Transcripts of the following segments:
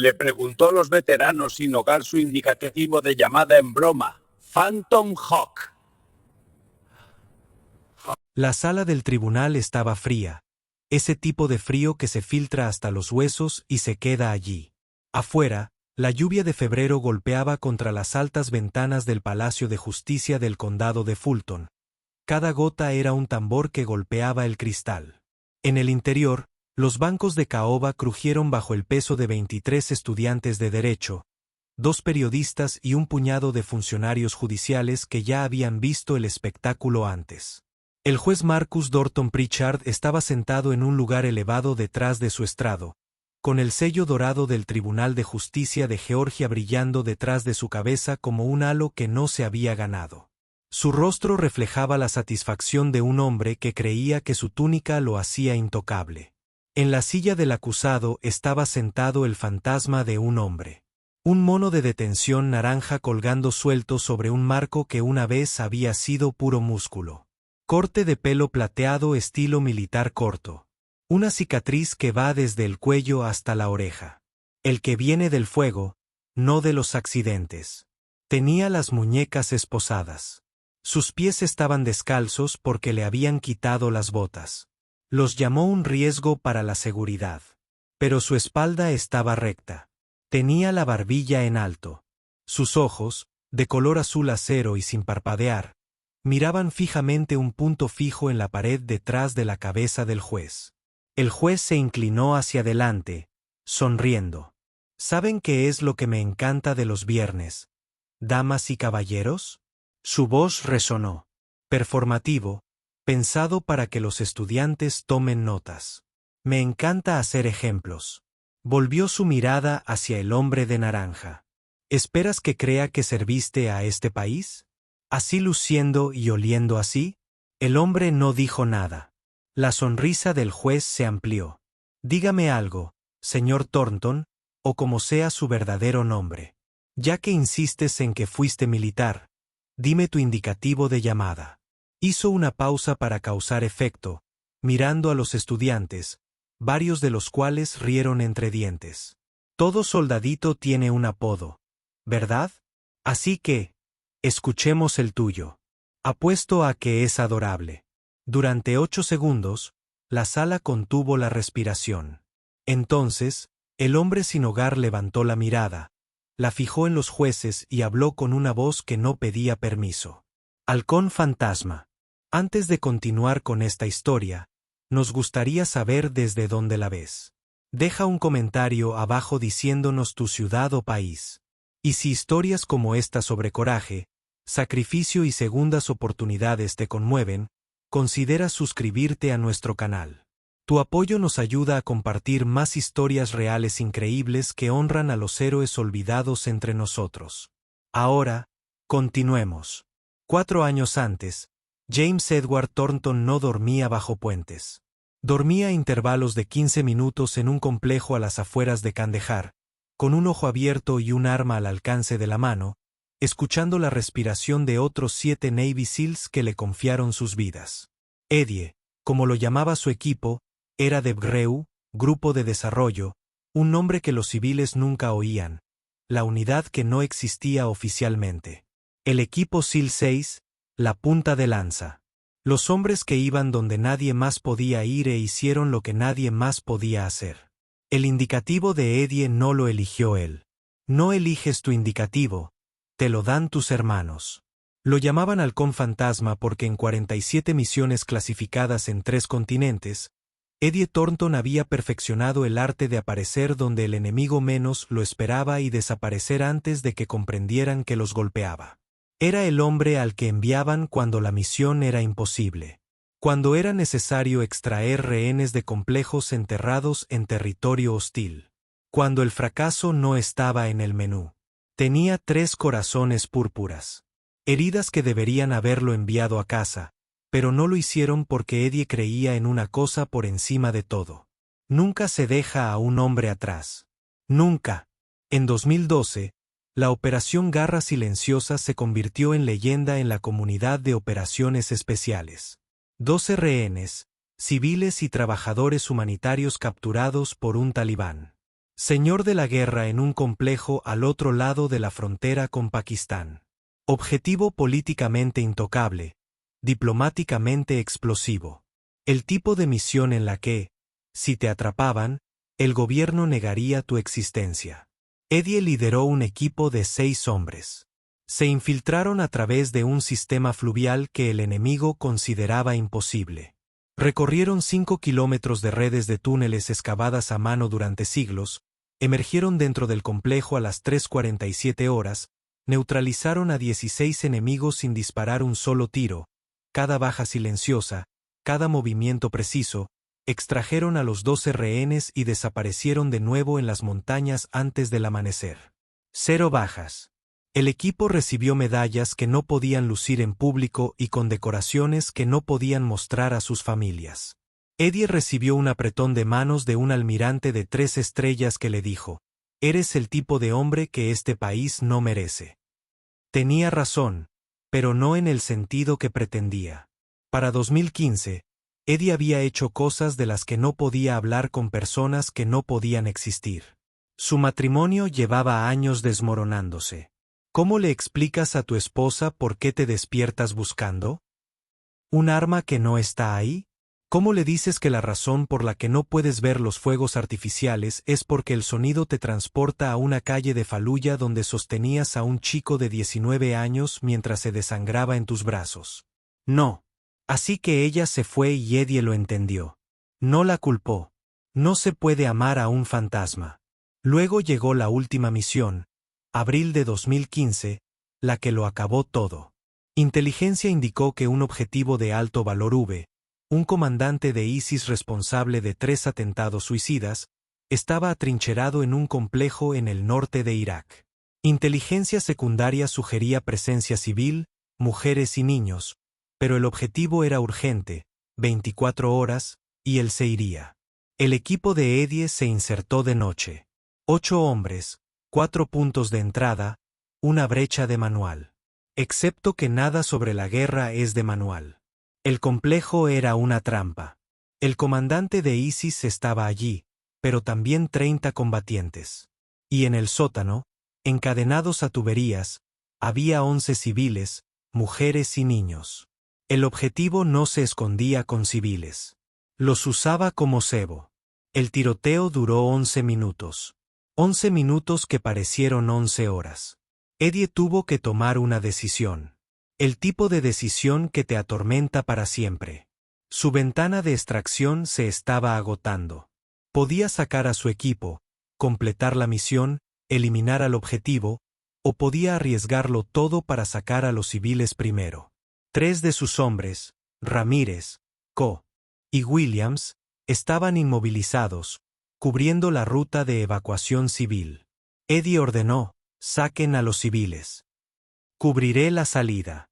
Le preguntó los veteranos sin hogar su indicativo de llamada en broma. Phantom Hawk. La sala del tribunal estaba fría. Ese tipo de frío que se filtra hasta los huesos y se queda allí. Afuera, la lluvia de febrero golpeaba contra las altas ventanas del Palacio de Justicia del Condado de Fulton. Cada gota era un tambor que golpeaba el cristal. En el interior, los bancos de caoba crujieron bajo el peso de 23 estudiantes de derecho, 2 periodistas y un puñado de funcionarios judiciales que ya habían visto el espectáculo antes. El juez Marcus Dorton Pritchard estaba sentado en un lugar elevado detrás de su estrado, con el sello dorado del Tribunal de Justicia de Georgia brillando detrás de su cabeza como un halo que no se había ganado. Su rostro reflejaba la satisfacción de un hombre que creía que su túnica lo hacía intocable. En la silla del acusado estaba sentado el fantasma de un hombre. Un mono de detención naranja colgando suelto sobre un marco que una vez había sido puro músculo. Corte de pelo plateado estilo militar corto. Una cicatriz que va desde el cuello hasta la oreja. El que viene del fuego, no de los accidentes. Tenía las muñecas esposadas. Sus pies estaban descalzos porque le habían quitado las botas. Los llamó un riesgo para la seguridad. Pero su espalda estaba recta. Tenía la barbilla en alto. Sus ojos, de color azul acero y sin parpadear, miraban fijamente un punto fijo en la pared detrás de la cabeza del juez. El juez se inclinó hacia adelante, sonriendo. ¿Saben qué es lo que me encanta de los viernes, damas y caballeros? Su voz resonó. Performativo, pensado para que los estudiantes tomen notas. Me encanta hacer ejemplos. Volvió su mirada hacia el hombre de naranja. ¿Esperas que crea que serviste a este país? ¿Así luciendo y oliendo así? El hombre no dijo nada. La sonrisa del juez se amplió. Dígame algo, señor Thornton, o como sea su verdadero nombre. Ya que insistes en que fuiste militar, dime tu indicativo de llamada. Hizo una pausa para causar efecto, mirando a los estudiantes, varios de los cuales rieron entre dientes. Todo soldadito tiene un apodo, ¿verdad? Así que, escuchemos el tuyo. Apuesto a que es adorable. Durante 8 segundos, la sala contuvo la respiración. Entonces, el hombre sin hogar levantó la mirada, la fijó en los jueces y habló con una voz que no pedía permiso. Halcón fantasma. Antes de continuar con esta historia, nos gustaría saber desde dónde la ves. Deja un comentario abajo diciéndonos tu ciudad o país. Y si historias como esta sobre coraje, sacrificio y segundas oportunidades te conmueven, considera suscribirte a nuestro canal. Tu apoyo nos ayuda a compartir más historias reales increíbles que honran a los héroes olvidados entre nosotros. Ahora, continuemos. 4 años antes, James Edward Thornton no dormía bajo puentes. Dormía a intervalos de 15 minutos en un complejo a las afueras de Kandahar, con un ojo abierto y un arma al alcance de la mano, escuchando la respiración de otros 7 Navy SEALs que le confiaron sus vidas. Eddie, como lo llamaba su equipo, era de GREU, Grupo de Desarrollo, un nombre que los civiles nunca oían, la unidad que no existía oficialmente. El equipo SEAL 6, la punta de lanza. Los hombres que iban donde nadie más podía ir e hicieron lo que nadie más podía hacer. El indicativo de Eddie no lo eligió él. No eliges tu indicativo, te lo dan tus hermanos. Lo llamaban halcón fantasma porque en 47 misiones clasificadas en 3 continentes, Eddie Thornton había perfeccionado el arte de aparecer donde el enemigo menos lo esperaba y desaparecer antes de que comprendieran que los golpeaba. Era el hombre al que enviaban cuando la misión era imposible. Cuando era necesario extraer rehenes de complejos enterrados en territorio hostil. Cuando el fracaso no estaba en el menú. Tenía 3 corazones púrpuras. Heridas que deberían haberlo enviado a casa, pero no lo hicieron porque Eddie creía en una cosa por encima de todo. Nunca se deja a un hombre atrás. Nunca. En 2012, la Operación Garra Silenciosa se convirtió en leyenda en la comunidad de operaciones especiales. 12 rehenes, civiles y trabajadores humanitarios capturados por un talibán. Señor de la guerra en un complejo al otro lado de la frontera con Pakistán. Objetivo políticamente intocable, diplomáticamente explosivo. El tipo de misión en la que, si te atrapaban, el gobierno negaría tu existencia. Eddie lideró un equipo de 6 hombres. Se infiltraron a través de un sistema fluvial que el enemigo consideraba imposible. Recorrieron 5 kilómetros de redes de túneles excavadas a mano durante siglos, emergieron dentro del complejo a las 3:47 horas, neutralizaron a 16 enemigos sin disparar un solo tiro, cada baja silenciosa, cada movimiento preciso, extrajeron a los 12 rehenes y desaparecieron de nuevo en las montañas antes del amanecer. 0 bajas. El equipo recibió medallas que no podían lucir en público y condecoraciones que no podían mostrar a sus familias. Eddie recibió un apretón de manos de un almirante de 3 estrellas que le dijo: «Eres el tipo de hombre que este país no merece». Tenía razón, pero no en el sentido que pretendía. Para 2015, Eddie había hecho cosas de las que no podía hablar con personas que no podían existir. Su matrimonio llevaba años desmoronándose. ¿Cómo le explicas a tu esposa por qué te despiertas buscando un arma que no está ahí? ¿Cómo le dices que la razón por la que no puedes ver los fuegos artificiales es porque el sonido te transporta a una calle de Faluya donde sostenías a un chico de 19 años mientras se desangraba en tus brazos? No. Así que ella se fue y Eddie lo entendió. No la culpó. No se puede amar a un fantasma. Luego llegó la última misión, abril de 2015, la que lo acabó todo. Inteligencia indicó que un objetivo de alto valor un comandante de ISIS responsable de 3 atentados suicidas, estaba atrincherado en un complejo en el norte de Irak. Inteligencia secundaria sugería presencia civil, mujeres y niños, pero el objetivo era urgente, 24 horas, y él se iría. El equipo de Eddie se insertó de noche. 8 hombres, 4 puntos de entrada, una brecha de manual. Excepto que nada sobre la guerra es de manual. El complejo era una trampa. El comandante de ISIS estaba allí, pero también 30 combatientes. Y en el sótano, encadenados a tuberías, había 11 civiles, mujeres y niños. El objetivo no se escondía con civiles. Los usaba como cebo. El tiroteo duró 11 minutos. 11 minutos que parecieron 11 horas. Eddie tuvo que tomar una decisión. El tipo de decisión que te atormenta para siempre. Su ventana de extracción se estaba agotando. Podía sacar a su equipo, completar la misión, eliminar al objetivo, o podía arriesgarlo todo para sacar a los civiles primero. 3 de sus hombres, Ramírez, Co. y Williams, estaban inmovilizados, cubriendo la ruta de evacuación civil. Eddie ordenó: «Saquen a los civiles. Cubriré la salida».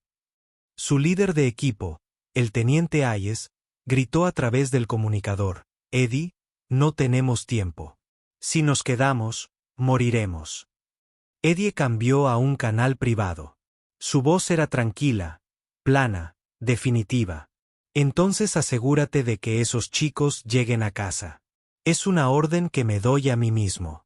Su líder de equipo, el teniente Hayes, gritó a través del comunicador: «Eddie, no tenemos tiempo. Si nos quedamos, moriremos». Eddie cambió a un canal privado. Su voz era tranquila, plana, definitiva. «Entonces asegúrate de que esos chicos lleguen a casa. Es una orden que me doy a mí mismo».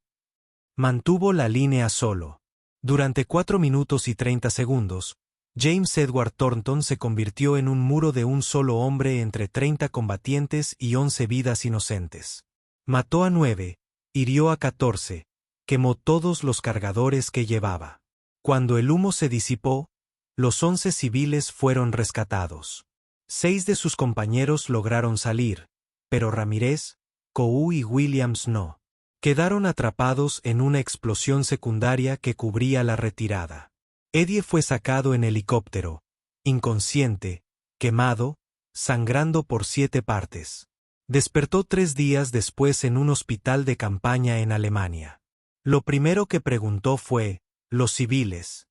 Mantuvo la línea solo. Durante 4 minutos y 30 segundos, James Edward Thornton se convirtió en un muro de un solo hombre entre 30 combatientes y 11 vidas inocentes. Mató a 9, hirió a 14, quemó todos los cargadores que llevaba. Cuando el humo se disipó, los 11 civiles fueron rescatados. 6 de sus compañeros lograron salir, pero Ramírez, Coú y Williams no. Quedaron atrapados en una explosión secundaria que cubría la retirada. Eddie fue sacado en helicóptero, inconsciente, quemado, sangrando por 7 partes. Despertó 3 días después en un hospital de campaña en Alemania. Lo primero que preguntó fue: «¿Los civiles?».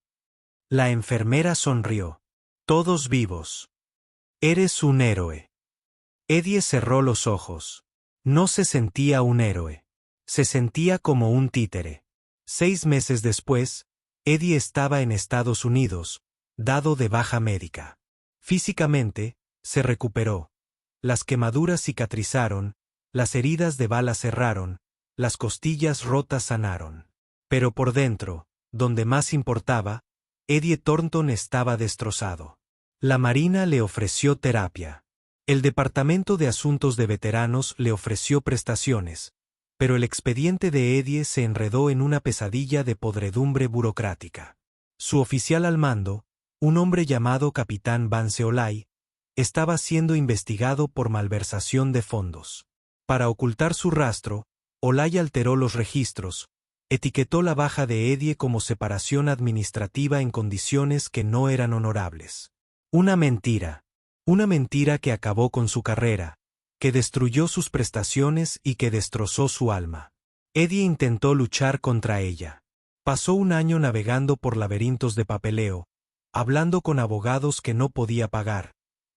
La enfermera sonrió. «Todos vivos. Eres un héroe». Eddie cerró los ojos. No se sentía un héroe. Se sentía como un títere. 6 meses después, Eddie estaba en Estados Unidos, dado de baja médica. Físicamente, se recuperó. Las quemaduras cicatrizaron, las heridas de bala cerraron, las costillas rotas sanaron. Pero por dentro, donde más importaba, Eddie Thornton estaba destrozado. La Marina le ofreció terapia. El Departamento de Asuntos de Veteranos le ofreció prestaciones, pero el expediente de Eddie se enredó en una pesadilla de podredumbre burocrática. Su oficial al mando, un hombre llamado Capitán Vance Olay, estaba siendo investigado por malversación de fondos. Para ocultar su rastro, Olay alteró los registros, etiquetó la baja de Eddie como separación administrativa en condiciones que no eran honorables. Una mentira que acabó con su carrera, que destruyó sus prestaciones y que destrozó su alma. Eddie intentó luchar contra ella. Pasó un año navegando por laberintos de papeleo, hablando con abogados que no podía pagar,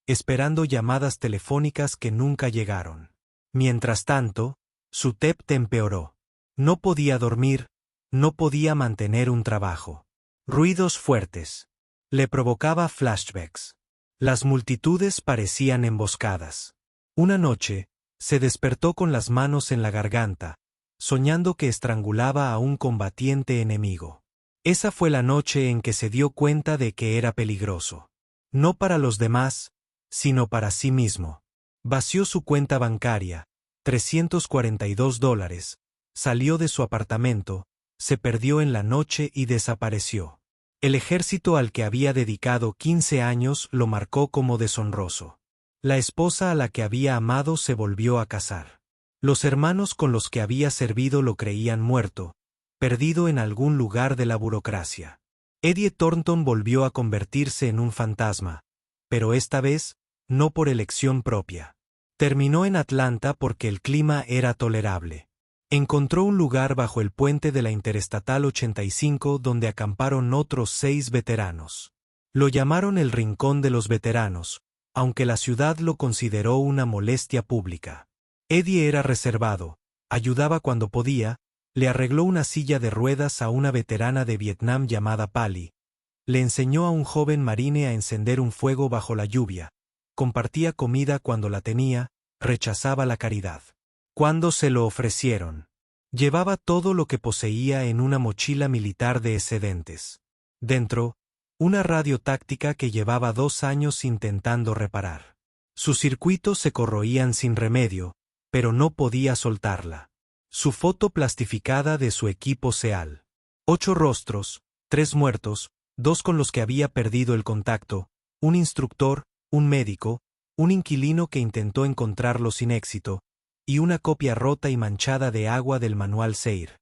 esperando llamadas telefónicas que nunca llegaron. Mientras tanto, su TEP empeoró. No podía dormir, no podía mantener un trabajo. Ruidos fuertes. Le provocaba flashbacks. Las multitudes parecían emboscadas. Una noche, se despertó con las manos en la garganta, soñando que estrangulaba a un combatiente enemigo. Esa fue la noche en que se dio cuenta de que era peligroso. No para los demás, sino para sí mismo. Vació su cuenta bancaria, $342, salió de su apartamento, se perdió en la noche y desapareció. El ejército al que había dedicado 15 años lo marcó como deshonroso. La esposa a la que había amado se volvió a casar. Los hermanos con los que había servido lo creían muerto, perdido en algún lugar de la burocracia. Eddie Thornton volvió a convertirse en un fantasma, pero esta vez, no por elección propia. Terminó en Atlanta porque el clima era tolerable. Encontró un lugar bajo el puente de la Interestatal 85 donde acamparon otros 6 veteranos. Lo llamaron el Rincón de los Veteranos, aunque la ciudad lo consideró una molestia pública. Eddie era reservado, ayudaba cuando podía, le arregló una silla de ruedas a una veterana de Vietnam llamada Pali, le enseñó a un joven marine a encender un fuego bajo la lluvia, compartía comida cuando la tenía, rechazaba la caridad. Cuando se lo ofrecieron, llevaba todo lo que poseía en una mochila militar de excedentes. Dentro, una radio táctica que llevaba 2 años intentando reparar. Sus circuitos se corroían sin remedio, pero no podía soltarla. Su foto plastificada de su equipo SEAL. 8 rostros, 3 muertos, 2 con los que había perdido el contacto, un instructor, un médico, un inquilino que intentó encontrarlo sin éxito, y una copia rota y manchada de agua del manual SEIR.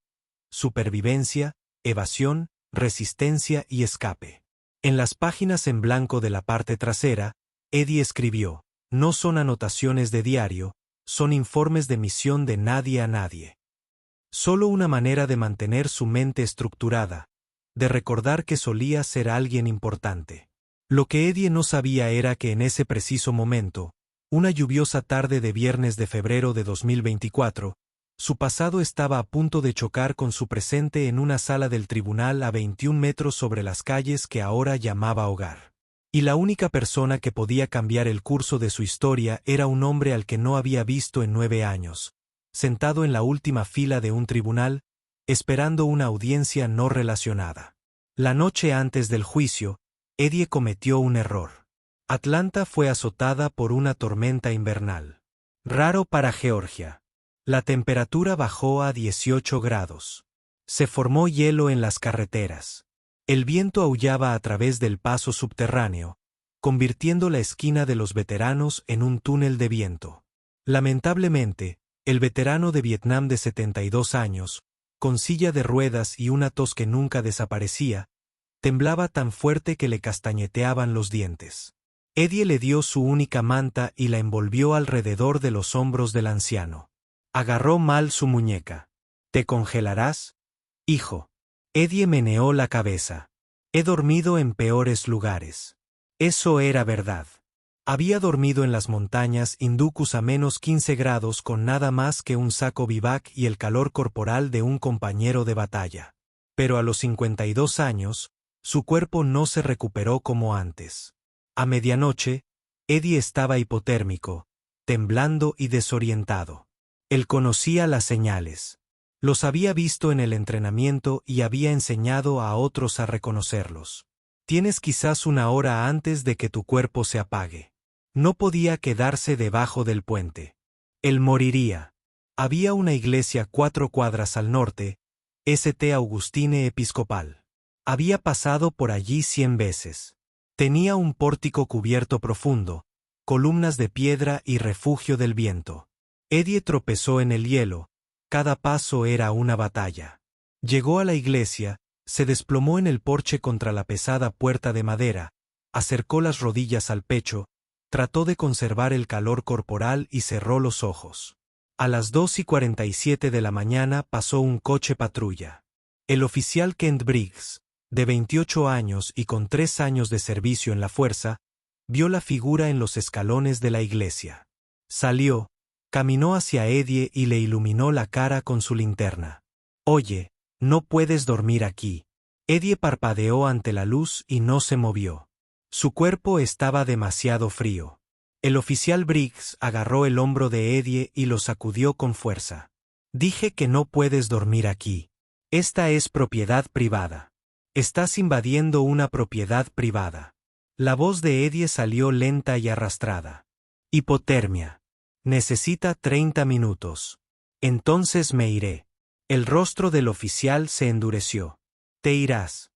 Supervivencia, evasión, resistencia y escape. En las páginas en blanco de la parte trasera, Eddie escribió: no son anotaciones de diario, son informes de misión de nadie a nadie. Solo una manera de mantener su mente estructurada, de recordar que solía ser alguien importante. Lo que Eddie no sabía era que en ese preciso momento, una lluviosa tarde de viernes de febrero de 2024, su pasado estaba a punto de chocar con su presente en una sala del tribunal a 21 metros sobre las calles que ahora llamaba hogar. Y la única persona que podía cambiar el curso de su historia era un hombre al que no había visto en 9 años, sentado en la última fila de un tribunal, esperando una audiencia no relacionada. La noche antes del juicio, Eddie cometió un error. Atlanta fue azotada por una tormenta invernal. Raro para Georgia. La temperatura bajó a 18 grados. Se formó hielo en las carreteras. El viento aullaba a través del paso subterráneo, convirtiendo la esquina de los veteranos en un túnel de viento. Lamentablemente, el veterano de Vietnam de 72 años, con silla de ruedas y una tos que nunca desaparecía, temblaba tan fuerte que le castañeteaban los dientes. Eddie le dio su única manta y la envolvió alrededor de los hombros del anciano. Agarró mal su muñeca. ¿Te congelarás, hijo? Eddie meneó la cabeza. He dormido en peores lugares. Eso era verdad. Había dormido en las montañas hindúes a menos 15 grados con nada más que un saco vivac y el calor corporal de un compañero de batalla. Pero a los 52 años, su cuerpo no se recuperó como antes. A medianoche, Eddie estaba hipotérmico, temblando y desorientado. Él conocía las señales. Los había visto en el entrenamiento y había enseñado a otros a reconocerlos. Tienes quizás una hora antes de que tu cuerpo se apague. No podía quedarse debajo del puente. Él moriría. Había una iglesia 4 cuadras al norte, St. Augustine Episcopal. Había pasado por allí 100 veces. Tenía un pórtico cubierto profundo, columnas de piedra y refugio del viento. Eddie tropezó en el hielo, cada paso era una batalla. Llegó a la iglesia, se desplomó en el porche contra la pesada puerta de madera, acercó las rodillas al pecho, trató de conservar el calor corporal y cerró los ojos. A las 2:47 de la mañana pasó un coche patrulla. El oficial Kent Briggs, de 28 años y con 3 años de servicio en la fuerza, vio la figura en los escalones de la iglesia. Salió, caminó hacia Eddie y le iluminó la cara con su linterna. «Oye, no puedes dormir aquí». Eddie parpadeó ante la luz y no se movió. Su cuerpo estaba demasiado frío. El oficial Briggs agarró el hombro de Eddie y lo sacudió con fuerza. «Dije que no puedes dormir aquí. Esta es propiedad privada. Estás invadiendo una propiedad privada». La voz de Eddie salió lenta y arrastrada. «Hipotermia. Necesita 30 minutos. Entonces me iré». El rostro del oficial se endureció. «Te irás.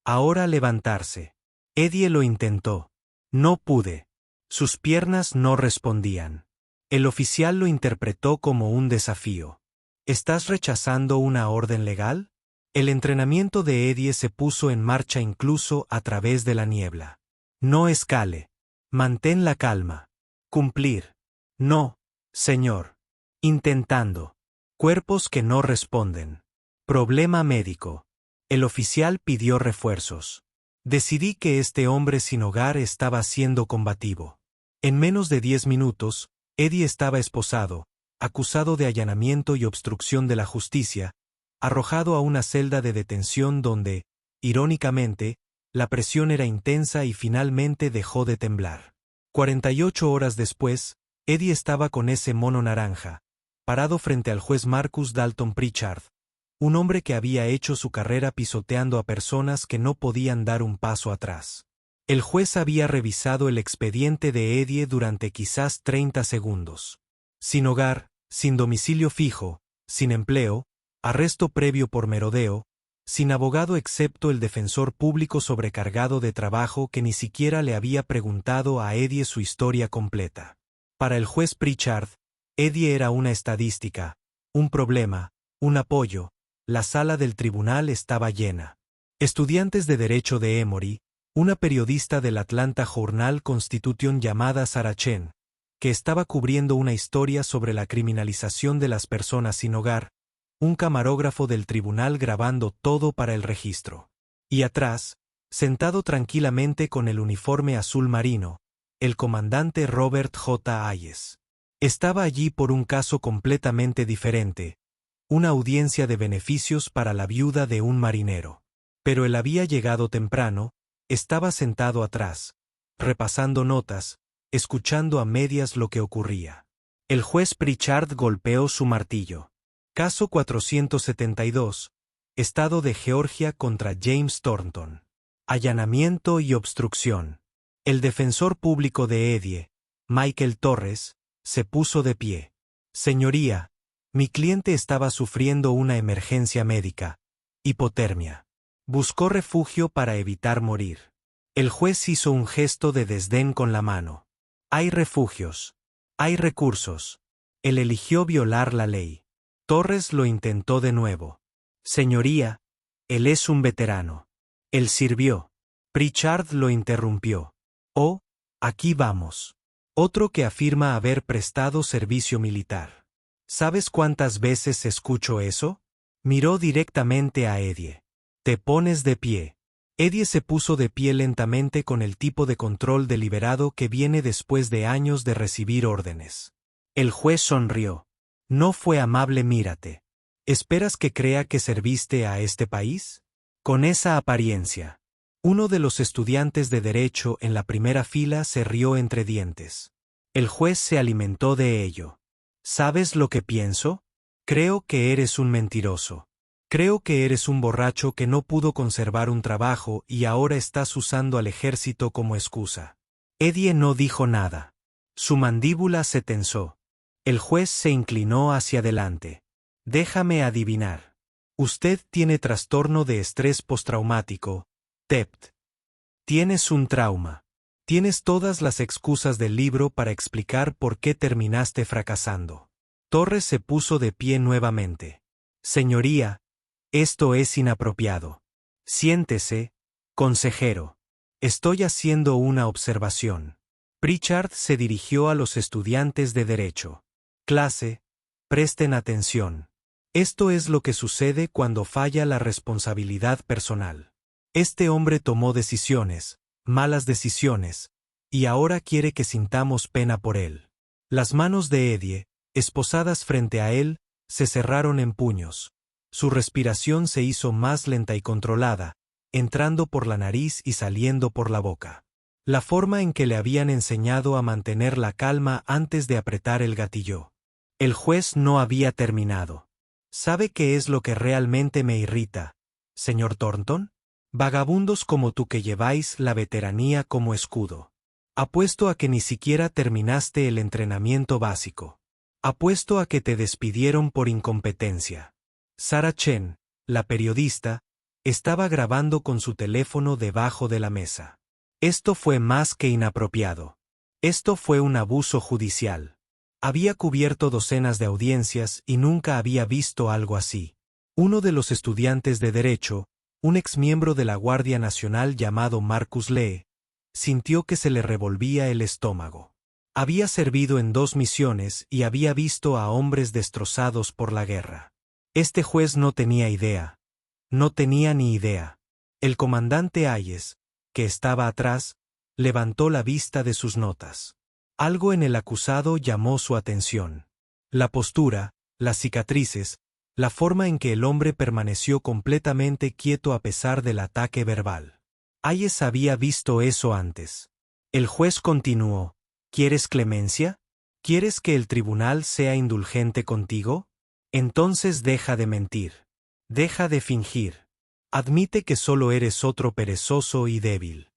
Ahora levantarse». Eddie lo intentó. «No pude». Sus piernas no respondían. El oficial lo interpretó como un desafío. ¿Estás rechazando una orden legal? El entrenamiento de Eddie se puso en marcha incluso a través de la niebla. No escale. Mantén la calma. Cumplir. No, señor. Intentando. Cuerpos que no responden. Problema médico. El oficial pidió refuerzos. Decidí que este hombre sin hogar estaba siendo combativo. En menos de 10 minutos, Eddie estaba esposado, acusado de allanamiento y obstrucción de la justicia, arrojado a una celda de detención donde, irónicamente, la presión era intensa y finalmente dejó de temblar. 48 horas después, Eddie estaba con ese mono naranja, parado frente al juez Marcus Dalton Pritchard, un hombre que había hecho su carrera pisoteando a personas que no podían dar un paso atrás. El juez había revisado el expediente de Eddie durante quizás 30 segundos. Sin hogar, sin domicilio fijo, sin empleo, arresto previo por merodeo, sin abogado excepto el defensor público sobrecargado de trabajo que ni siquiera le había preguntado a Eddie su historia completa. Para el juez Pritchard, Eddie era una estadística, un problema, un apoyo. La sala del tribunal estaba llena. Estudiantes de Derecho de Emory, una periodista del Atlanta Journal-Constitution llamada Sarah Chen, que estaba cubriendo una historia sobre la criminalización de las personas sin hogar, un camarógrafo del tribunal grabando todo para el registro. Y atrás, sentado tranquilamente con el uniforme azul marino, el comandante Robert J. Hayes. Estaba allí por un caso completamente diferente, una audiencia de beneficios para la viuda de un marinero. Pero él había llegado temprano, estaba sentado atrás, repasando notas, escuchando a medias lo que ocurría. El juez Pritchard golpeó su martillo. Caso 472, Estado de Georgia contra James Thornton. Allanamiento y obstrucción. El defensor público de Eddie, Michael Torres, se puso de pie. Señoría, mi cliente estaba sufriendo una emergencia médica, hipotermia. Buscó refugio para evitar morir. El juez hizo un gesto de desdén con la mano. Hay refugios. Hay recursos. Él eligió violar la ley. Torres lo intentó de nuevo. Señoría, él es un veterano. Él sirvió. Pritchard lo interrumpió. Oh, aquí vamos. Otro que afirma haber prestado servicio militar. ¿Sabes cuántas veces escucho eso? Miró directamente a Eddie. Te pones de pie. Eddie se puso de pie lentamente con el tipo de control deliberado que viene después de años de recibir órdenes. El juez sonrió. No fue amable, mírate. ¿Esperas que crea que serviste a este país? Con esa apariencia. Uno de los estudiantes de derecho en la primera fila se rió entre dientes. El juez se alimentó de ello. ¿Sabes lo que pienso? Creo que eres un mentiroso. Creo que eres un borracho que no pudo conservar un trabajo y ahora estás usando al ejército como excusa. Eddie no dijo nada. Su mandíbula se tensó. El juez se inclinó hacia adelante. Déjame adivinar. Usted tiene trastorno de estrés postraumático, TEPT. Tienes un trauma. Tienes todas las excusas del libro para explicar por qué terminaste fracasando. Torres se puso de pie nuevamente. Señoría, esto es inapropiado. Siéntese, consejero. Estoy haciendo una observación. Pritchard se dirigió a los estudiantes de Derecho. Clase, presten atención. Esto es lo que sucede cuando falla la responsabilidad personal. Este hombre tomó decisiones, malas decisiones, y ahora quiere que sintamos pena por él. Las manos de Eddie, esposadas frente a él, se cerraron en puños. Su respiración se hizo más lenta y controlada, entrando por la nariz y saliendo por la boca. La forma en que le habían enseñado a mantener la calma antes de apretar el gatillo. El juez no había terminado. ¿Sabe qué es lo que realmente me irrita, señor Thornton? Vagabundos como tú que lleváis la veteranía como escudo. Apuesto a que ni siquiera terminaste el entrenamiento básico. Apuesto a que te despidieron por incompetencia. Sarah Chen, la periodista, estaba grabando con su teléfono debajo de la mesa. Esto fue más que inapropiado. Esto fue un abuso judicial. Había cubierto docenas de audiencias y nunca había visto algo así. Uno de los estudiantes de Derecho, un exmiembro de la Guardia Nacional llamado Marcus Lee, sintió que se le revolvía el estómago. Había servido en 2 misiones y había visto a hombres destrozados por la guerra. Este juez no tenía idea. No tenía ni idea. El comandante Hayes, que estaba atrás, levantó la vista de sus notas. Algo en el acusado llamó su atención. La postura, las cicatrices, la forma en que el hombre permaneció completamente quieto a pesar del ataque verbal. Hayes había visto eso antes. El juez continuó. ¿Quieres clemencia? ¿Quieres que el tribunal sea indulgente contigo? Entonces deja de mentir. Deja de fingir. Admite que solo eres otro perezoso y débil.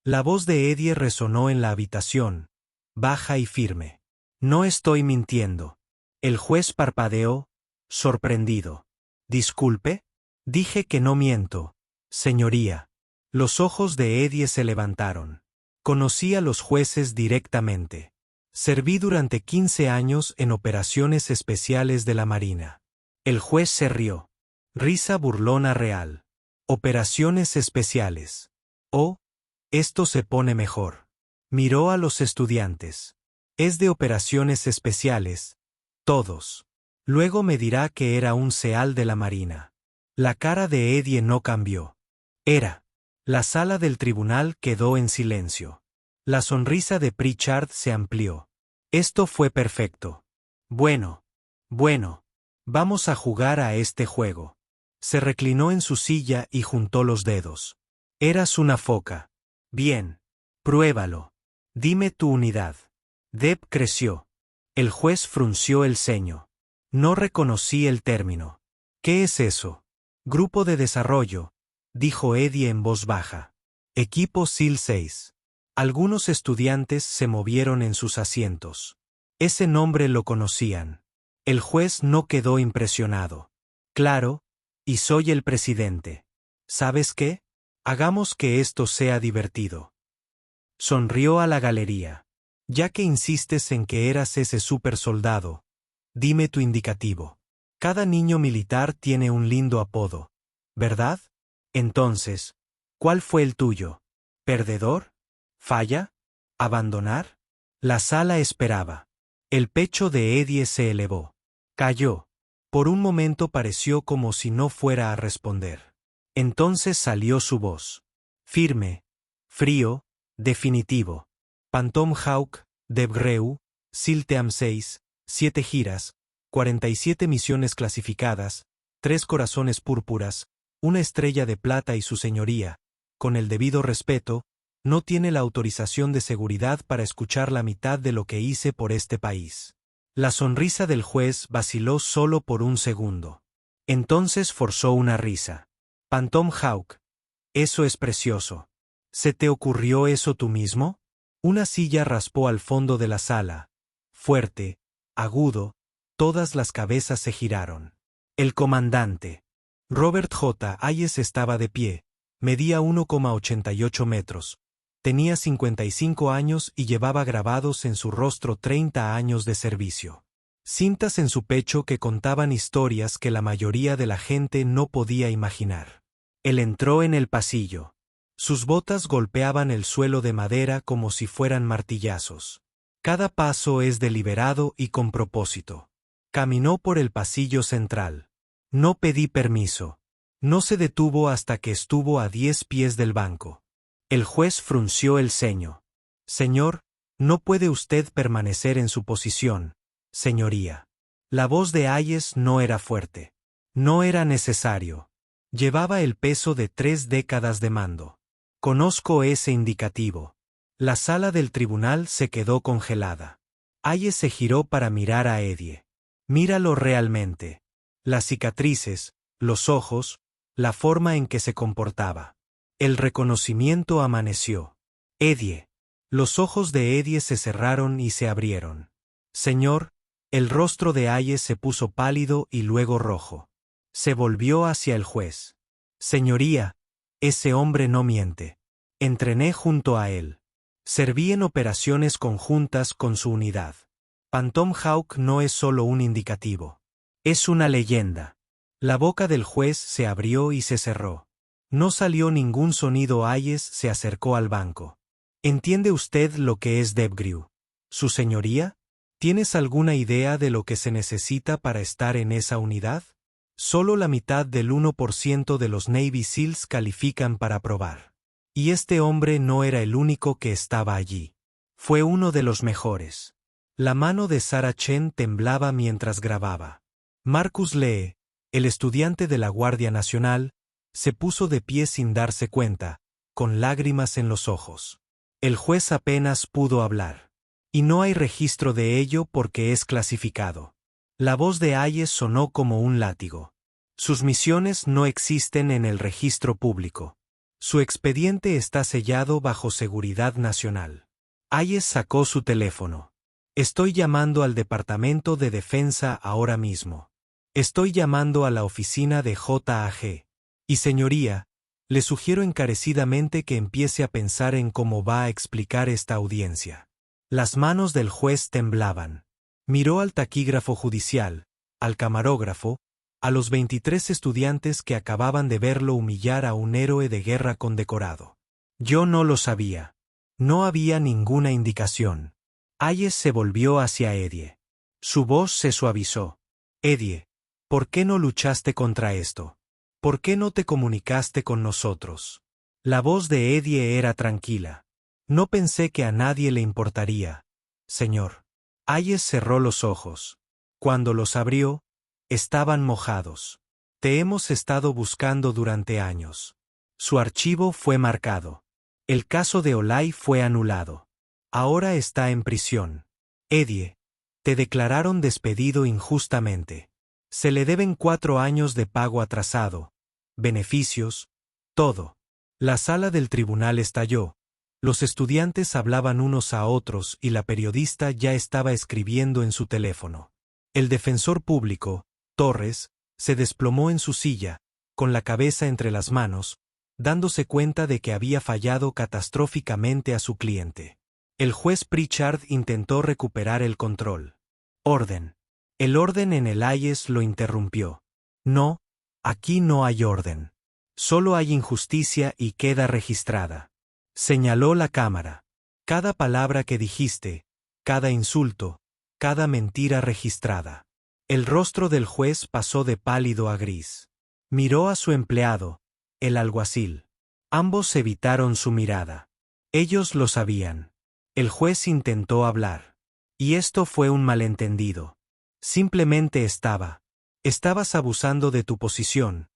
La voz de Eddie resonó en la habitación, baja y firme. No estoy mintiendo. El juez parpadeó, sorprendido. ¿Disculpe? Dije que no miento, señoría. Los ojos de Eddie se levantaron. Conocí a los jueces directamente. Serví durante 15 años en operaciones especiales de la Marina. El juez se rió. Risa burlona real. Operaciones especiales. Oh, esto se pone mejor. Miró a los estudiantes. Es de operaciones especiales. Todos. Luego me dirá que era un SEAL de la Marina. La cara de Eddie no cambió. Era. La sala del tribunal quedó en silencio. La sonrisa de Pritchard se amplió. Esto fue perfecto. Bueno. Vamos a jugar a este juego. Se reclinó en su silla y juntó los dedos. Eras una foca. Bien. Pruébalo. Dime tu unidad. Deb creció. El juez frunció el ceño. No reconocí el término. ¿Qué es eso? Grupo de desarrollo, dijo Eddie en voz baja. Equipo SEAL 6. Algunos estudiantes se movieron en sus asientos. Ese nombre lo conocían. El juez no quedó impresionado. Claro, y soy el presidente. ¿Sabes qué? Hagamos que esto sea divertido. Sonrió a la galería. Ya que insistes en que eras ese supersoldado, dime tu indicativo. Cada niño militar tiene un lindo apodo, ¿verdad? Entonces, ¿cuál fue el tuyo? ¿Perdedor? ¿Falla? ¿Abandonar? La sala esperaba. El pecho de Eddie se elevó. Calló. Por un momento pareció como si no fuera a responder. Entonces salió su voz. Firme, frío, definitivo. Phantom Hawk, Debgreu, SEAL-Team 6, 7 giras, 47 misiones clasificadas, 3 corazones púrpuras, una estrella de plata y su señoría, con el debido respeto, no tiene la autorización de seguridad para escuchar la mitad de lo que hice por este país. La sonrisa del juez vaciló solo por un segundo. Entonces forzó una risa. Phantom Hawk. Eso es precioso. ¿Se te ocurrió eso tú mismo? Una silla raspó al fondo de la sala. Fuerte, agudo, todas las cabezas se giraron. El comandante. Robert J. Hayes estaba de pie. Medía 1,88 metros. Tenía 55 años y llevaba grabados en su rostro 30 años de servicio. Cintas en su pecho que contaban historias que la mayoría de la gente no podía imaginar. Él entró en el pasillo. Sus botas golpeaban el suelo de madera como si fueran martillazos. Cada paso es deliberado y con propósito. Caminó por el pasillo central. No pedí permiso. No se detuvo hasta que estuvo a 10 pies del banco. El juez frunció el ceño. Señor, no puede usted permanecer en su posición, señoría. La voz de Hayes no era fuerte. No era necesario. Llevaba el peso de 3 décadas de mando. Conozco ese indicativo. La sala del tribunal se quedó congelada. Hayes se giró para mirar a Eddie. Míralo realmente. Las cicatrices, los ojos, la forma en que se comportaba. El reconocimiento amaneció. Eddie. Los ojos de Eddie se cerraron y se abrieron. Señor, el rostro de Hayes se puso pálido y luego rojo. Se volvió hacia el juez. Señoría, ese hombre no miente. Entrené junto a él. Serví en operaciones conjuntas con su unidad. Phantom Hawk no es solo un indicativo. Es una leyenda. La boca del juez se abrió y se cerró. No salió ningún sonido. Hayes se acercó al banco. ¿Entiende usted lo que es DebGru? ¿Su señoría? ¿Tienes alguna idea de lo que se necesita para estar en esa unidad? Solo la mitad del 1% de los Navy SEALs califican para probar. Y este hombre no era el único que estaba allí. Fue uno de los mejores. La mano de Sarah Chen temblaba mientras grababa. Marcus Lee, el estudiante de la Guardia Nacional, se puso de pie sin darse cuenta, con lágrimas en los ojos. El juez apenas pudo hablar. Y no hay registro de ello porque es clasificado. La voz de Hayes sonó como un látigo. Sus misiones no existen en el registro público. Su expediente está sellado bajo seguridad nacional. Hayes sacó su teléfono. Estoy llamando al Departamento de Defensa ahora mismo. Estoy llamando a la oficina de JAG. Y señoría, le sugiero encarecidamente que empiece a pensar en cómo va a explicar esta audiencia. Las manos del juez temblaban. Miró al taquígrafo judicial, al camarógrafo, a los 23 estudiantes que acababan de verlo humillar a un héroe de guerra condecorado. Yo no lo sabía. No había ninguna indicación. Hayes se volvió hacia Eddie. Su voz se suavizó. Eddie, ¿por qué no luchaste contra esto? ¿Por qué no te comunicaste con nosotros? La voz de Eddie era tranquila. No pensé que a nadie le importaría, señor. Hayes cerró los ojos. Cuando los abrió, estaban mojados. Te hemos estado buscando durante años. Su archivo fue marcado. El caso de Olay fue anulado. Ahora está en prisión. Eddie, te declararon despedido injustamente. Se le deben 4 años de pago atrasado, beneficios, todo. La sala del tribunal estalló. Los estudiantes hablaban unos a otros y la periodista ya estaba escribiendo en su teléfono. El defensor público, Torres, se desplomó en su silla, con la cabeza entre las manos, dándose cuenta de que había fallado catastróficamente a su cliente. El juez Pritchard intentó recuperar el control. Orden. El orden en el Hayes lo interrumpió. No, aquí no hay orden. Solo hay injusticia y queda registrada. Señaló la cámara. Cada palabra que dijiste, cada insulto, cada mentira registrada. El rostro del juez pasó de pálido a gris. Miró a su empleado, el alguacil. Ambos evitaron su mirada. Ellos lo sabían. El juez intentó hablar. Y esto fue un malentendido. Simplemente estabas abusando de tu posición,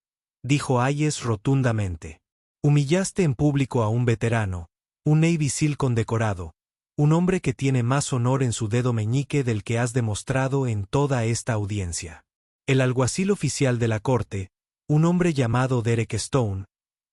dijo Hayes rotundamente. Humillaste en público a un veterano, un Navy SEAL condecorado, un hombre que tiene más honor en su dedo meñique del que has demostrado en toda esta audiencia. El alguacil oficial de la corte, un hombre llamado Derek Stone,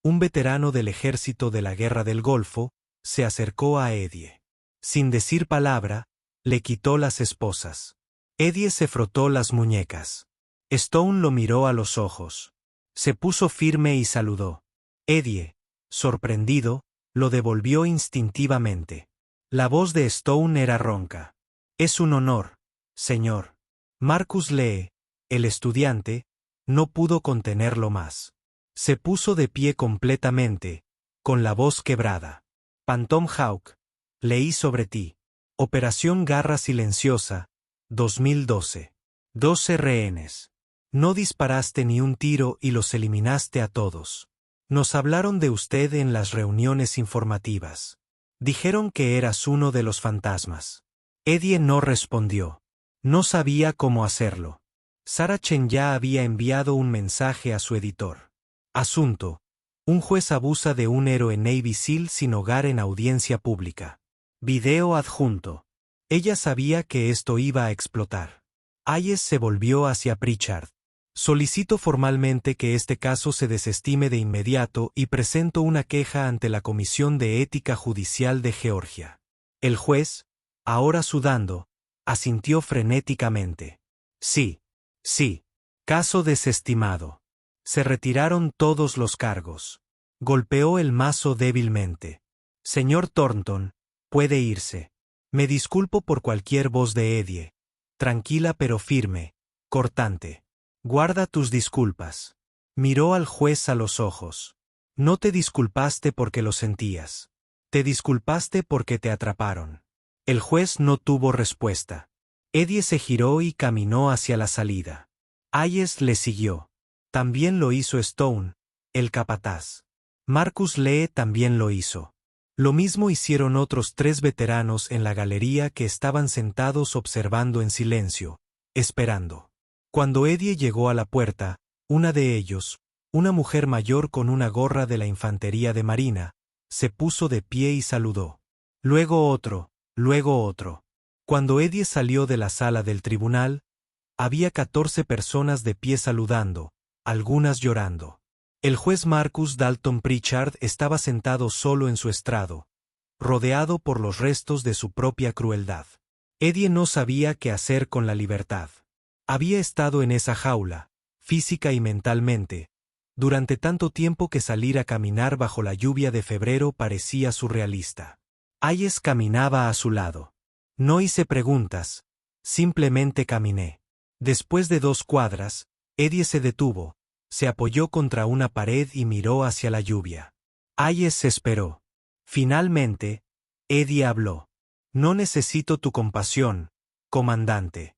un veterano del ejército de la Guerra del Golfo, se acercó a Eddie. Sin decir palabra, le quitó las esposas. Eddie se frotó las muñecas. Stone lo miró a los ojos. Se puso firme y saludó. Eddie, sorprendido, lo devolvió instintivamente. La voz de Stone era ronca. Es un honor, señor. Marcus Lee, el estudiante, no pudo contenerlo más. Se puso de pie completamente, con la voz quebrada. Phantom Hawk, leí sobre ti. Operación Garra Silenciosa, 2012. 12 rehenes. No disparaste ni un tiro y los eliminaste a todos. Nos hablaron de usted en las reuniones informativas. Dijeron que eras uno de los fantasmas. Eddie no respondió. No sabía cómo hacerlo. Sarah Chen ya había enviado un mensaje a su editor. Asunto: un juez abusa de un héroe Navy SEAL sin hogar en audiencia pública. Video adjunto. Ella sabía que esto iba a explotar. Hayes se volvió hacia Pritchard. Solicito formalmente que este caso se desestime de inmediato y presento una queja ante la Comisión de Ética Judicial de Georgia. El juez, ahora sudando, asintió frenéticamente. Sí. Sí. Caso desestimado. Se retiraron todos los cargos. Golpeó el mazo débilmente. Señor Thornton, puede irse. Me disculpo por cualquier voz de Eddie. Tranquila pero firme, cortante. Guarda tus disculpas. Miró al juez a los ojos. No te disculpaste porque lo sentías. Te disculpaste porque te atraparon. El juez no tuvo respuesta. Eddie se giró y caminó hacia la salida. Hayes le siguió. También lo hizo Stone, el capataz. Marcus Lee también lo hizo. Lo mismo hicieron otros 3 veteranos en la galería que estaban sentados observando en silencio, esperando. Cuando Eddie llegó a la puerta, una de ellos, una mujer mayor con una gorra de la Infantería de Marina, se puso de pie y saludó. Luego otro, luego otro. Cuando Eddie salió de la sala del tribunal, había 14 personas de pie saludando, algunas llorando. El juez Marcus Dalton Pritchard estaba sentado solo en su estrado, rodeado por los restos de su propia crueldad. Eddie no sabía qué hacer con la libertad. Había estado en esa jaula, física y mentalmente, durante tanto tiempo que salir a caminar bajo la lluvia de febrero parecía surrealista. Hayes caminaba a su lado. No hice preguntas, simplemente caminé. Después de 2 cuadras, Eddie se detuvo, se apoyó contra una pared y miró hacia la lluvia. Hayes se esperó. Finalmente, Eddie habló. No necesito tu compasión, comandante.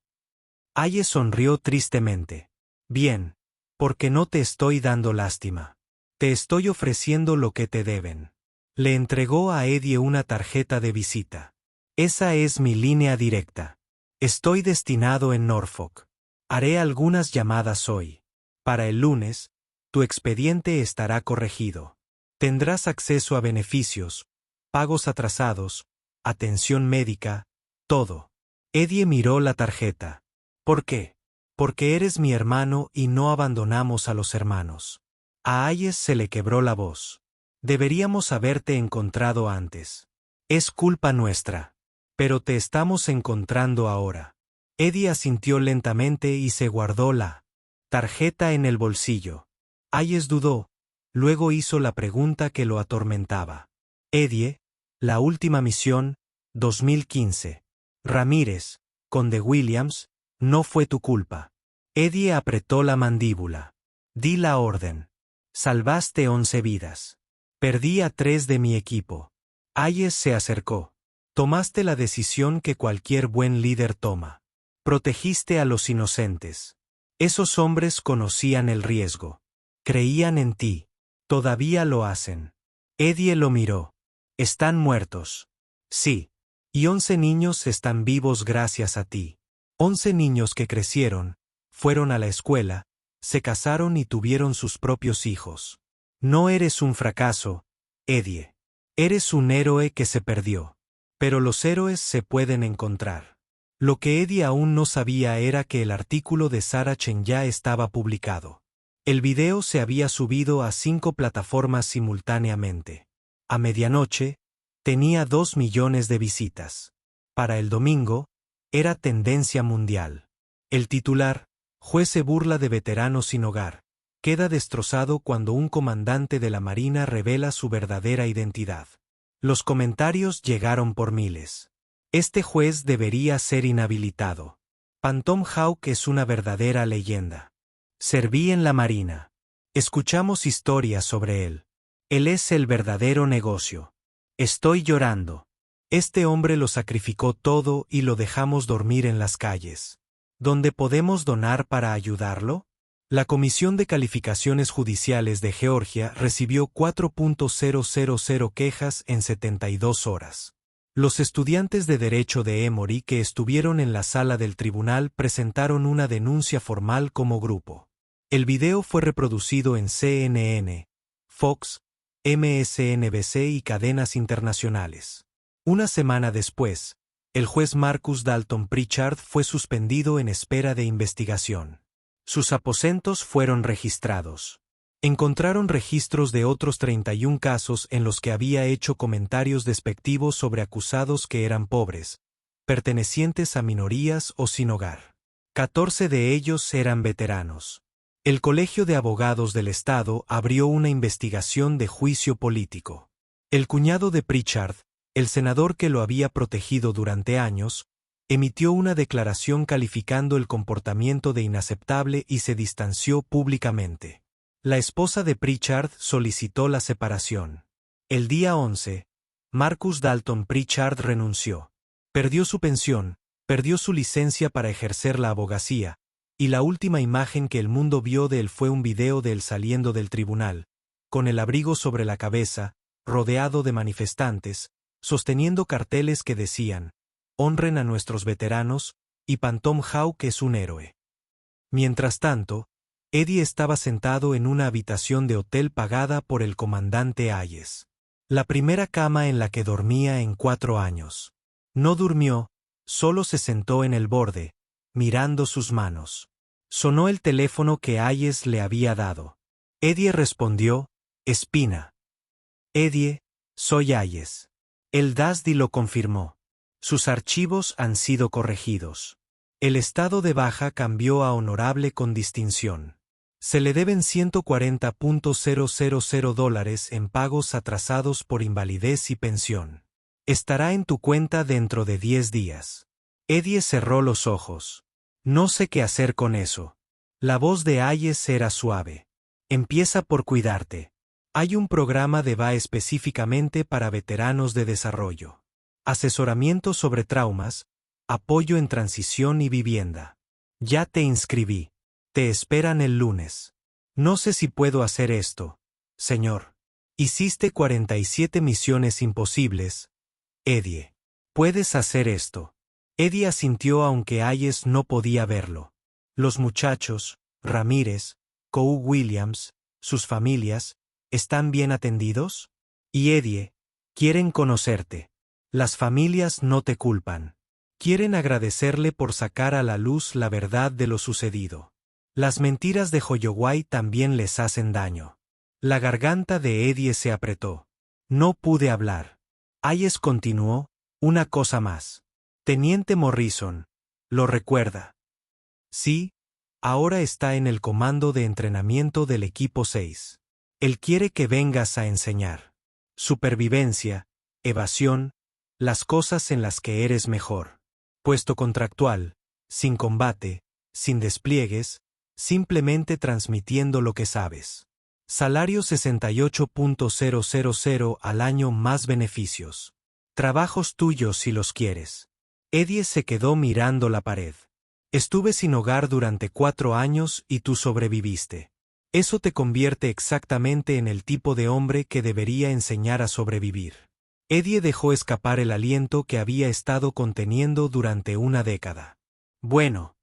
Hayes sonrió tristemente. Bien, porque no te estoy dando lástima. Te estoy ofreciendo lo que te deben. Le entregó a Eddie una tarjeta de visita. Esa es mi línea directa. Estoy destinado en Norfolk. Haré algunas llamadas hoy. Para el lunes, tu expediente estará corregido. Tendrás acceso a beneficios, pagos atrasados, atención médica, todo. Eddie miró la tarjeta. ¿Por qué? Porque eres mi hermano y no abandonamos a los hermanos. A Hayes se le quebró la voz. Deberíamos haberte encontrado antes. Es culpa nuestra. Pero te estamos encontrando ahora. Eddie asintió lentamente y se guardó la tarjeta en el bolsillo. Hayes dudó, luego hizo la pregunta que lo atormentaba. Eddie, la última misión, 2015. Ramírez, conde Williams, no fue tu culpa. Eddie apretó la mandíbula. Di la orden. Salvaste 11 vidas. Perdí a 3 de mi equipo. Hayes se acercó. Tomaste la decisión que cualquier buen líder toma. Protegiste a los inocentes. Esos hombres conocían el riesgo. Creían en ti. Todavía lo hacen. Eddie lo miró. Están muertos. Sí. Y 11 niños están vivos gracias a ti. 11 niños que crecieron, fueron a la escuela, se casaron y tuvieron sus propios hijos. No eres un fracaso, Eddie. Eres un héroe que se perdió. Pero los héroes se pueden encontrar. Lo que Eddie aún no sabía era que el artículo de Sarah Chen ya estaba publicado. El video se había subido a 5 plataformas simultáneamente. A medianoche, tenía 2 millones de visitas. Para el domingo, era tendencia mundial. El titular, Juez se burla de veteranos sin hogar, queda destrozado cuando un comandante de la Marina revela su verdadera identidad. Los comentarios llegaron por miles. Este juez debería ser inhabilitado. Phantom Hawk es una verdadera leyenda. Serví en la Marina. Escuchamos historias sobre él. Él es el verdadero negocio. Estoy llorando. Este hombre lo sacrificó todo y lo dejamos dormir en las calles. ¿Dónde podemos donar para ayudarlo? La Comisión de Calificaciones Judiciales de Georgia recibió 4.000 quejas en 72 horas. Los estudiantes de Derecho de Emory que estuvieron en la sala del tribunal presentaron una denuncia formal como grupo. El video fue reproducido en CNN, Fox, MSNBC y cadenas internacionales. Una semana después, el juez Marcus Dalton Pritchard fue suspendido en espera de investigación. Sus aposentos fueron registrados. Encontraron registros de otros 31 casos en los que había hecho comentarios despectivos sobre acusados que eran pobres, pertenecientes a minorías o sin hogar. 14 de ellos eran veteranos. El Colegio de Abogados del Estado abrió una investigación de juicio político. El cuñado de Pritchard, el senador que lo había protegido durante años, emitió una declaración calificando el comportamiento de inaceptable y se distanció públicamente. La esposa de Pritchard solicitó la separación. El día 11, Marcus Dalton Pritchard renunció. Perdió su pensión, perdió su licencia para ejercer la abogacía, y la última imagen que el mundo vio de él fue un video de él saliendo del tribunal, con el abrigo sobre la cabeza, rodeado de manifestantes, sosteniendo carteles que decían, «Honren a nuestros veteranos», y Phantom Hawk es un héroe. Mientras tanto, Eddie estaba sentado en una habitación de hotel pagada por el comandante Hayes. La primera cama en la que dormía en 4 años. No durmió, solo se sentó en el borde, mirando sus manos. Sonó el teléfono que Hayes le había dado. Eddie respondió, «Espina». «Eddie, soy Hayes». El DASD lo confirmó. Sus archivos han sido corregidos. El estado de baja cambió a honorable con distinción. Se le deben $140.000 en pagos atrasados por invalidez y pensión. Estará en tu cuenta dentro de 10 días. Eddie cerró los ojos. No sé qué hacer con eso. La voz de Hayes era suave. Empieza por cuidarte. Hay un programa de VA específicamente para veteranos de desarrollo. Asesoramiento sobre traumas, apoyo en transición y vivienda. Ya te inscribí. Te esperan el lunes. No sé si puedo hacer esto, señor. Hiciste 47 misiones imposibles, Eddie. Puedes hacer esto. Eddie asintió aunque Hayes no podía verlo. Los muchachos, Ramírez, Cou Williams, sus familias, ¿están bien atendidos? Y Eddie, quieren conocerte. Las familias no te culpan. Quieren agradecerle por sacar a la luz la verdad de lo sucedido. Las mentiras de Holloway también les hacen daño. La garganta de Eddie se apretó. No pude hablar. Hayes continuó, una cosa más. Teniente Morrison, ¿lo recuerda? Sí, ahora está en el comando de entrenamiento del equipo 6. Él quiere que vengas a enseñar. Supervivencia, evasión, las cosas en las que eres mejor. Puesto contractual, sin combate, sin despliegues, simplemente transmitiendo lo que sabes. Salario 68.000 al año más beneficios. Trabajos tuyos si los quieres. Eddie se quedó mirando la pared. Estuve sin hogar durante 4 años y tú sobreviviste. Eso te convierte exactamente en el tipo de hombre que debería enseñar a sobrevivir. Eddie dejó escapar el aliento que había estado conteniendo durante una década. Bueno,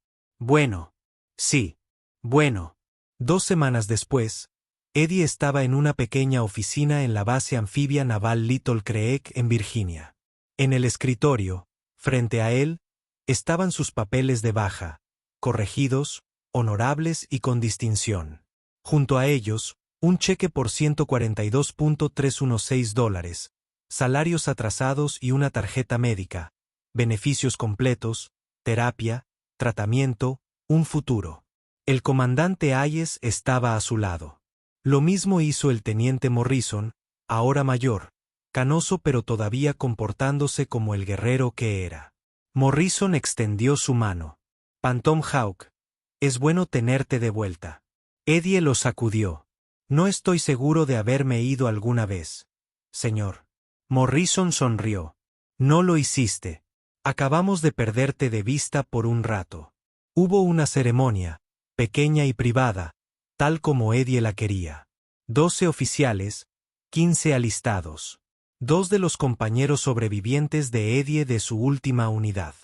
sí. Bueno. 2 semanas después, Eddie estaba en una pequeña oficina en la base anfibia naval Little Creek en Virginia. En el escritorio, frente a él, estaban sus papeles de baja, corregidos, honorables y con distinción. Junto a ellos, un cheque por $142.316, salarios atrasados y una tarjeta médica, beneficios completos, terapia, tratamiento, un futuro. El comandante Hayes estaba a su lado. Lo mismo hizo el teniente Morrison, ahora mayor, canoso pero todavía comportándose como el guerrero que era. Morrison extendió su mano. Phantom Hawk, es bueno tenerte de vuelta. Eddie lo sacudió. No estoy seguro de haberme ido alguna vez, señor. Morrison sonrió. No lo hiciste. Acabamos de perderte de vista por un rato. Hubo una ceremonia, pequeña y privada, tal como Eddie la quería. 12 oficiales, 15 alistados. 2 de los compañeros sobrevivientes de Eddie de su última unidad.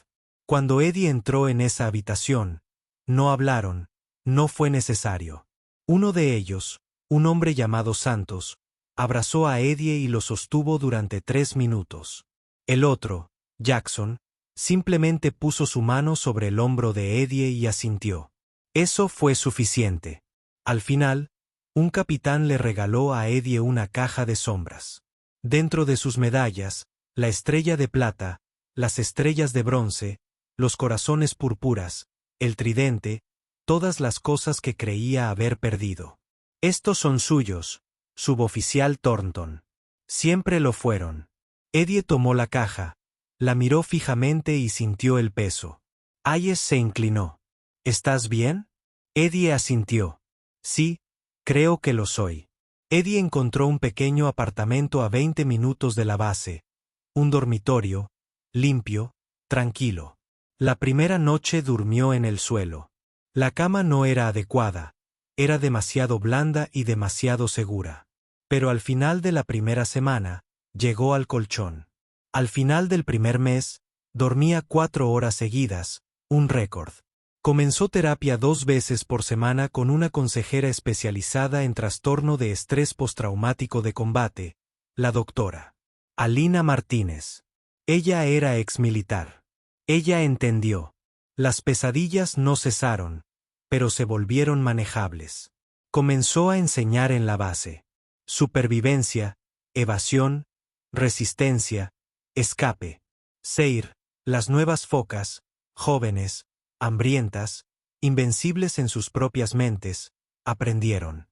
Cuando Eddie entró en esa habitación, no hablaron, no fue necesario. Uno de ellos, un hombre llamado Santos, abrazó a Eddie y lo sostuvo durante 3 minutos. El otro, Jackson, simplemente puso su mano sobre el hombro de Eddie y asintió. Eso fue suficiente. Al final, un capitán le regaló a Eddie una caja de sombras. Dentro de sus medallas, la estrella de plata, las estrellas de bronce, los corazones púrpuras, el tridente, todas las cosas que creía haber perdido. Estos son suyos, suboficial Thornton. Siempre lo fueron. Eddie tomó la caja, la miró fijamente y sintió el peso. Hayes se inclinó. ¿Estás bien? Eddie asintió. Sí, creo que lo soy. Eddie encontró un pequeño apartamento a 20 minutos de la base. Un dormitorio, limpio, tranquilo. La primera noche durmió en el suelo. La cama no era adecuada, era demasiado blanda y demasiado segura. Pero al final de la primera semana, llegó al colchón. Al final del primer mes, dormía 4 horas seguidas, un récord. Comenzó terapia 2 veces por semana con una consejera especializada en trastorno de estrés postraumático de combate, la doctora Alina Martínez. Ella era exmilitar. Ella entendió. Las pesadillas no cesaron, pero se volvieron manejables. Comenzó a enseñar en la base. Supervivencia, evasión, resistencia, escape. Seir, las nuevas focas, jóvenes, hambrientas, invencibles en sus propias mentes, aprendieron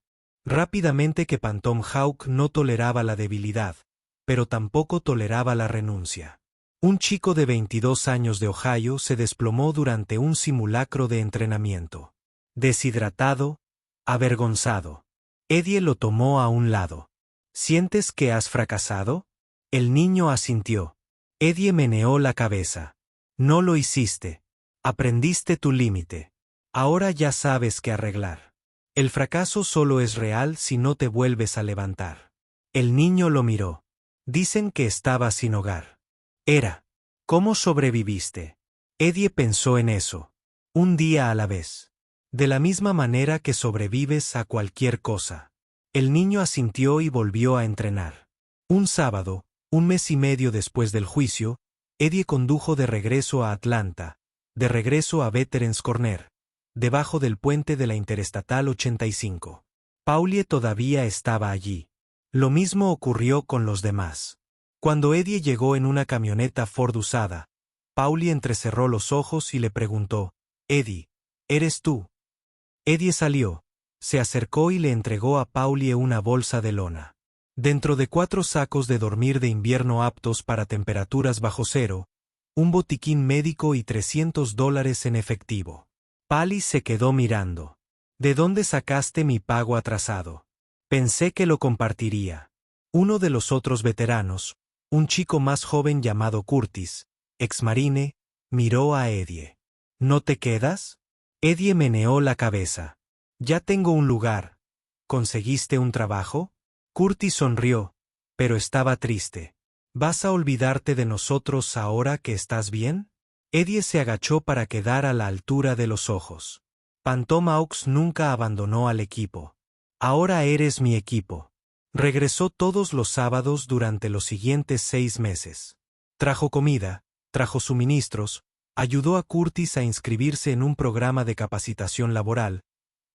rápidamente que Phantom Hawk no toleraba la debilidad, pero tampoco toleraba la renuncia. Un chico de 22 años de Ohio se desplomó durante un simulacro de entrenamiento. Deshidratado, avergonzado. Eddie lo tomó a un lado. ¿Sientes que has fracasado? El niño asintió. Eddie meneó la cabeza. No lo hiciste. Aprendiste tu límite. Ahora ya sabes qué arreglar. El fracaso solo es real si no te vuelves a levantar. El niño lo miró. Dicen que estaba sin hogar. ¿Cómo sobreviviste? Eddie pensó en eso. Un día a la vez. De la misma manera que sobrevives a cualquier cosa. El niño asintió y volvió a entrenar. Un sábado, 1 mes y medio después del juicio, Eddie condujo de regreso a Atlanta, de regreso a Veterans Corner, debajo del puente de la Interestatal 85. Paulie todavía estaba allí. Lo mismo ocurrió con los demás. Cuando Eddie llegó en una camioneta Ford usada, Paulie entrecerró los ojos y le preguntó, «Eddie, ¿eres tú?» Eddie salió, se acercó y le entregó a Paulie una bolsa de lona. Dentro de 4 sacos de dormir de invierno aptos para temperaturas bajo cero, un botiquín médico y $300 en efectivo. Paulie se quedó mirando. ¿De dónde sacaste mi pago atrasado? Pensé que lo compartiría. Uno de los otros veteranos, un chico más joven llamado Curtis, exmarine, miró a Eddie. ¿No te quedas? Eddie meneó la cabeza. Ya tengo un lugar. ¿Conseguiste un trabajo? Curtis sonrió, pero estaba triste. ¿Vas a olvidarte de nosotros ahora que estás bien? Eddie se agachó para quedar a la altura de los ojos. Phantom Hawks nunca abandonó al equipo. Ahora eres mi equipo. Regresó todos los sábados durante los siguientes 6 meses. Trajo comida, trajo suministros, ayudó a Curtis a inscribirse en un programa de capacitación laboral,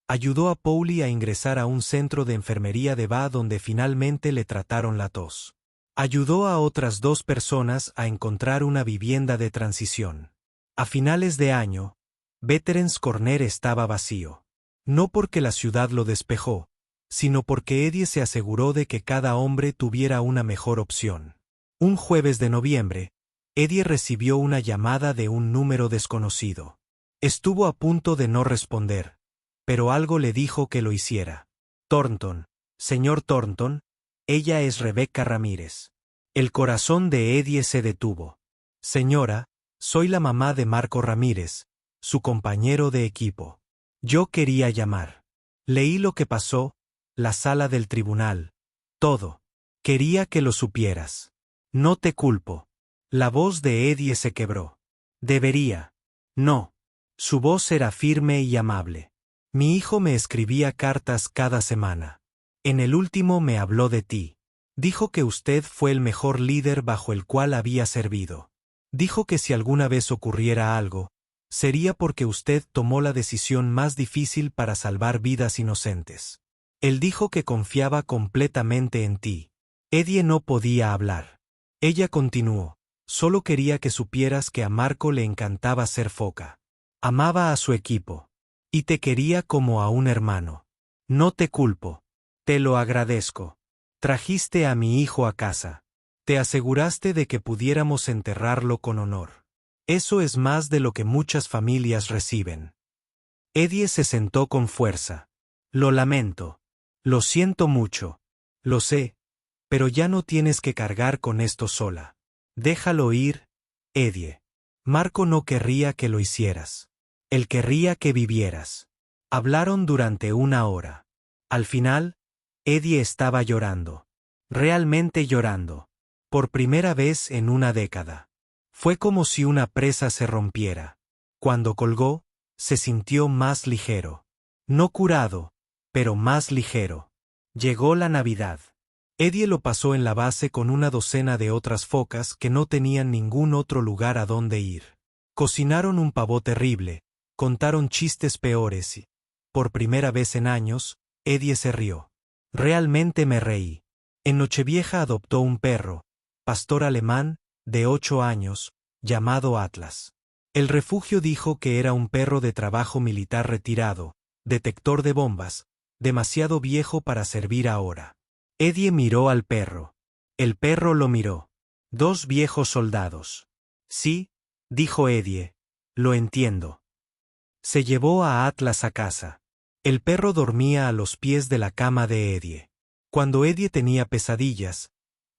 ayudó a Pauli a ingresar a un centro de enfermería de VA donde finalmente le trataron la tos. Ayudó a otras 2 personas a encontrar una vivienda de transición. A finales de año, Veterans Corner estaba vacío. No porque la ciudad lo despejó, sino porque Eddie se aseguró de que cada hombre tuviera una mejor opción. Un jueves de noviembre, Eddie recibió una llamada de un número desconocido. Estuvo a punto de no responder, pero algo le dijo que lo hiciera. Thornton, señor Thornton, ella es Rebecca Ramírez. El corazón de Eddie se detuvo. Señora, soy la mamá de Marco Ramírez, su compañero de equipo. Yo quería llamar. Leí lo que pasó, la sala del tribunal, todo. Quería que lo supieras. No te culpo. La voz de Eddie se quebró. Debería. No. Su voz era firme y amable. Mi hijo me escribía cartas cada semana. En el último me habló de ti. Dijo que usted fue el mejor líder bajo el cual había servido. Dijo que si alguna vez ocurriera algo, sería porque usted tomó la decisión más difícil para salvar vidas inocentes. Él dijo que confiaba completamente en ti. Eddie no podía hablar. Ella continuó. Solo quería que supieras que a Marco le encantaba ser foca. Amaba a su equipo. Y te quería como a un hermano. No te culpo. Te lo agradezco. Trajiste a mi hijo a casa. Te aseguraste de que pudiéramos enterrarlo con honor. Eso es más de lo que muchas familias reciben. Eddie se sentó con fuerza. Lo lamento. Lo siento mucho. Lo sé. Pero ya no tienes que cargar con esto sola. Déjalo ir, Eddie. Marco no querría que lo hicieras. Él querría que vivieras. Hablaron durante 1 hora. Al final, Eddie estaba llorando. Realmente llorando. Por primera vez en una década. Fue como si una presa se rompiera. Cuando colgó, se sintió más ligero. No curado, pero más ligero. Llegó la Navidad. Eddie lo pasó en la base con una docena de otras focas que no tenían ningún otro lugar a donde ir. Cocinaron un pavó terrible, contaron chistes peores y, por primera vez en años, Eddie se rió. Realmente me reí. En Nochevieja adoptó un perro, pastor alemán, de 8 años, llamado Atlas. El refugio dijo que era un perro de trabajo militar retirado, detector de bombas, demasiado viejo para servir ahora. Eddie miró al perro. El perro lo miró. 2 viejos soldados. Sí, dijo Eddie, lo entiendo. Se llevó a Atlas a casa. El perro dormía a los pies de la cama de Eddie. Cuando Eddie tenía pesadillas,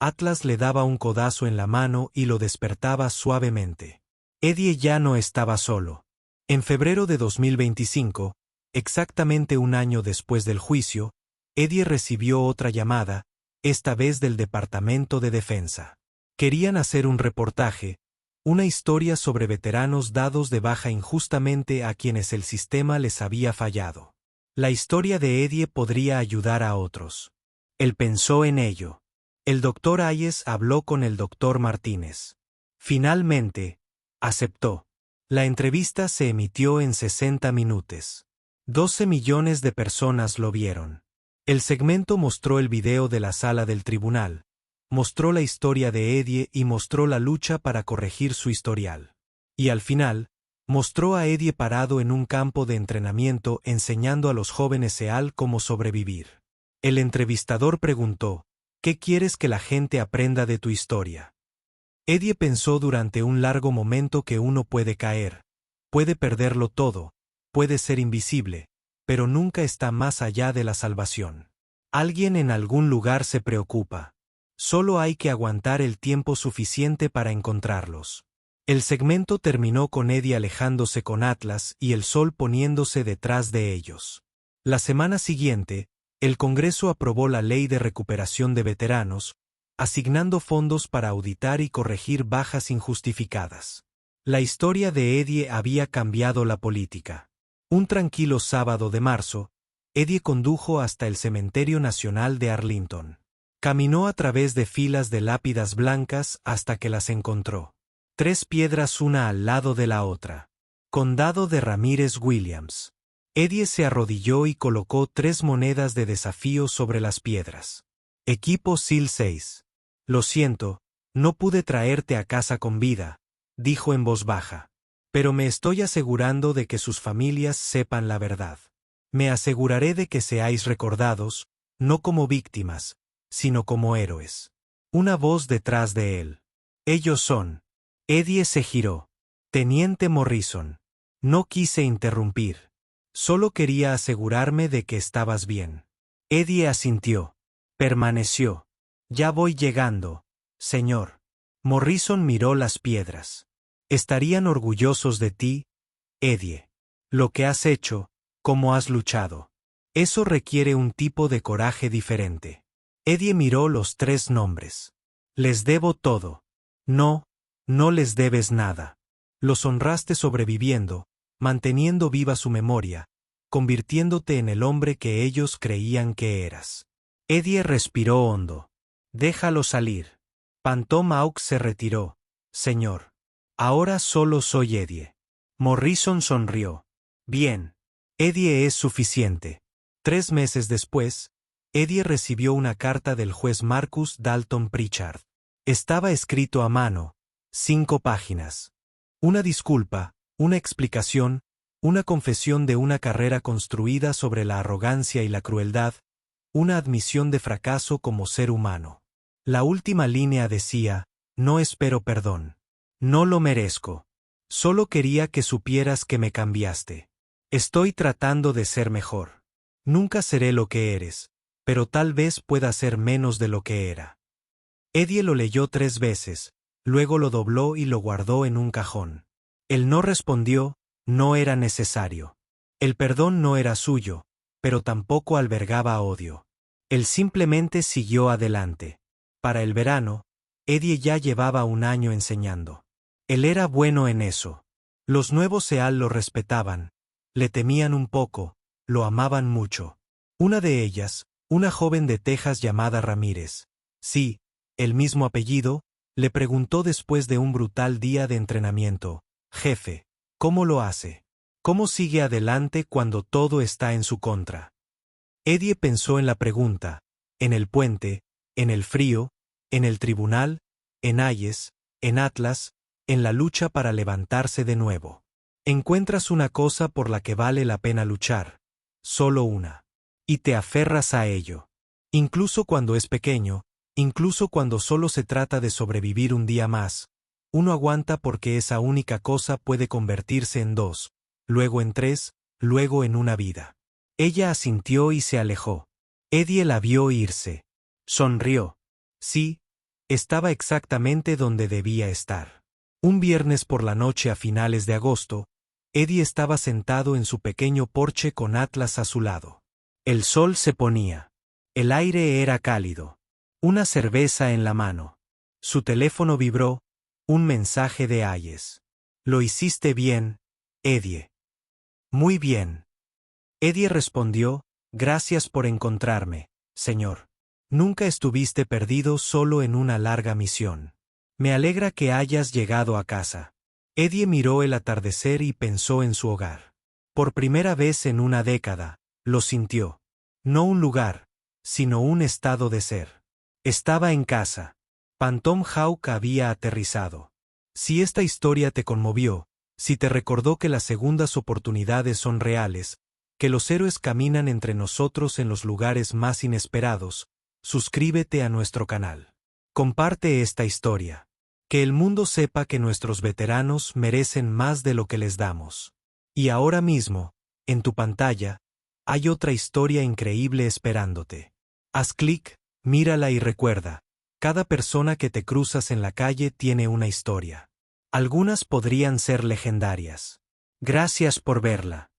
Atlas le daba un codazo en la mano y lo despertaba suavemente. Eddie ya no estaba solo. En febrero de 2025, exactamente 1 año después del juicio, Eddie recibió otra llamada, esta vez del Departamento de Defensa. Querían hacer un reportaje, una historia sobre veteranos dados de baja injustamente a quienes el sistema les había fallado. La historia de Eddie podría ayudar a otros. Él pensó en ello. El Dr. Hayes habló con el Dr. Martínez. Finalmente, aceptó. La entrevista se emitió en 60 minutos. 12 millones de personas lo vieron. El segmento mostró el video de la sala del tribunal, mostró la historia de Eddie y mostró la lucha para corregir su historial. Y al final, mostró a Eddie parado en un campo de entrenamiento enseñando a los jóvenes SEAL cómo sobrevivir. El entrevistador preguntó, ¿qué quieres que la gente aprenda de tu historia? Eddie pensó durante un largo momento que uno puede caer, puede perderlo todo, puede ser invisible, pero nunca está más allá de la salvación. Alguien en algún lugar se preocupa. Solo hay que aguantar el tiempo suficiente para encontrarlos. El segmento terminó con Eddie alejándose con Atlas y el sol poniéndose detrás de ellos. La semana siguiente, el Congreso aprobó la Ley de Recuperación de Veteranos, asignando fondos para auditar y corregir bajas injustificadas. La historia de Eddie había cambiado la política. Un tranquilo sábado de marzo, Eddie condujo hasta el Cementerio Nacional de Arlington. Caminó a través de filas de lápidas blancas hasta que las encontró. 3 piedras una al lado de la otra. Condado de Ramírez Williams. Eddie se arrodilló y colocó 3 monedas de desafío sobre las piedras. Equipo SEAL 6. Lo siento, no pude traerte a casa con vida, dijo en voz baja. Pero me estoy asegurando de que sus familias sepan la verdad. Me aseguraré de que seáis recordados, no como víctimas, sino como héroes. Una voz detrás de él. Ellos son. Eddie se giró. Teniente Morrison. No quise interrumpir. Solo quería asegurarme de que estabas bien. Eddie asintió. Permaneció. Ya voy llegando, señor. Morrison miró las piedras. Estarían orgullosos de ti, Eddie. Lo que has hecho, cómo has luchado. Eso requiere un tipo de coraje diferente. Eddie miró los 3 nombres. Les debo todo. No, no les debes nada. Los honraste sobreviviendo, manteniendo viva su memoria, convirtiéndote en el hombre que ellos creían que eras. Eddie respiró hondo. Déjalo salir. Phantom Hawk se retiró. Señor. Ahora solo soy Eddie. Morrison sonrió. Bien. Eddie es suficiente. 3 meses después, Eddie recibió una carta del juez Marcus Dalton Pritchard. Estaba escrito a mano, 5 páginas. Una disculpa, una explicación, una confesión de una carrera construida sobre la arrogancia y la crueldad, una admisión de fracaso como ser humano. La última línea decía, no espero perdón. No lo merezco. Solo quería que supieras que me cambiaste. Estoy tratando de ser mejor. Nunca seré lo que eres, pero tal vez pueda ser menos de lo que era. Eddie lo leyó 3 veces, luego lo dobló y lo guardó en un cajón. Él no respondió, no era necesario. El perdón no era suyo, pero tampoco albergaba odio. Él simplemente siguió adelante. Para el verano, Eddie ya llevaba 1 año enseñando. Él era bueno en eso. Los nuevos SEAL lo respetaban, le temían un poco, lo amaban mucho. Una de ellas, una joven de Texas llamada Ramírez, sí, el mismo apellido, le preguntó después de un brutal día de entrenamiento, jefe, ¿cómo lo hace? ¿Cómo sigue adelante cuando todo está en su contra? Eddie pensó en la pregunta, en el puente, en el frío, en el tribunal, en Hayes, en Atlas, en la lucha para levantarse de nuevo. Encuentras una cosa por la que vale la pena luchar, solo una. Y te aferras a ello. Incluso cuando es pequeño, incluso cuando solo se trata de sobrevivir un día más, uno aguanta porque esa única cosa puede convertirse en 2, luego en 3, luego en una vida. Ella asintió y se alejó. Eddie la vio irse. Sonrió. Sí, estaba exactamente donde debía estar. Un viernes por la noche a finales de agosto, Eddie estaba sentado en su pequeño porche con Atlas a su lado. El sol se ponía. El aire era cálido. Una cerveza en la mano. Su teléfono vibró, un mensaje de Hayes. Lo hiciste bien, Eddie. Muy bien. Eddie respondió, gracias por encontrarme, señor. Nunca estuviste perdido solo en una larga misión. Me alegra que hayas llegado a casa. Eddie miró el atardecer y pensó en su hogar. Por primera vez en una década, lo sintió. No un lugar, sino un estado de ser. Estaba en casa. Phantom Hawk había aterrizado. Si esta historia te conmovió, si te recordó que las segundas oportunidades son reales, que los héroes caminan entre nosotros en los lugares más inesperados, suscríbete a nuestro canal. Comparte esta historia. Que el mundo sepa que nuestros veteranos merecen más de lo que les damos. Y ahora mismo, en tu pantalla, hay otra historia increíble esperándote. Haz clic, mírala y recuerda, cada persona que te cruzas en la calle tiene una historia. Algunas podrían ser legendarias. Gracias por verla.